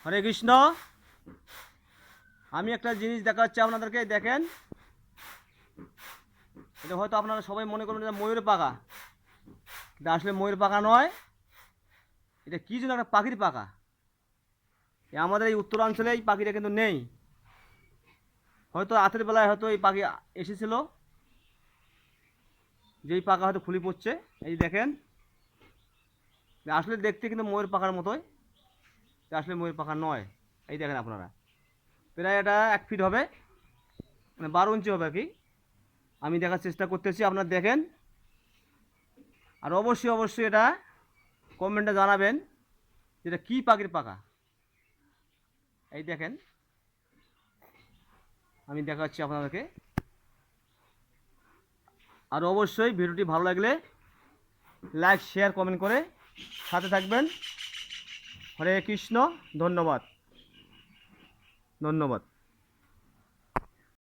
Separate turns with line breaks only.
হরে কৃষ্ণ। আমি একটা জিনিস দেখাচ্ছি আপনাদেরকে, দেখেন। এটা হয়তো আপনারা সবাই মনে করবেন এটা ময়ূর পাখা, এটা আসলে ময়ূর পাখা নয়। এটা কী যেন একটা পাখির পাখা। আমাদের এই উত্তরাঞ্চলে এই পাখিটা কিন্তু নেই। হয়তো রাতের বেলায় হয়তো এই পাখি এসেছিল, যেই পাখা হয়তো খুলে পড়ছে। এই দেখেন, আসলে দেখতে কিন্তু ময়ূর পাখার মতোই, আসলে ময়ূর পাখা নয়। এই দেখেন আপনারা, প্রায় এটা 1 ফিট হবে, মানে 12 ইঞ্চি হবে আর কি। আমি দেখার চেষ্টা করতেছি, আপনারা দেখেন। আর অবশ্যই অবশ্যই এটা কমেন্টে জানাবেন যেটা কী পাখির পাখা। এই দেখেন, আমি দেখাচ্ছি আপনাদেরকে। আর অবশ্যই ভিডিওটি ভালো লাগলে লাইক শেয়ার কমেন্ট করে সাথে থাকবেন। হরে কৃষ্ণ। ধন্যবাদ। ধন্যবাদ।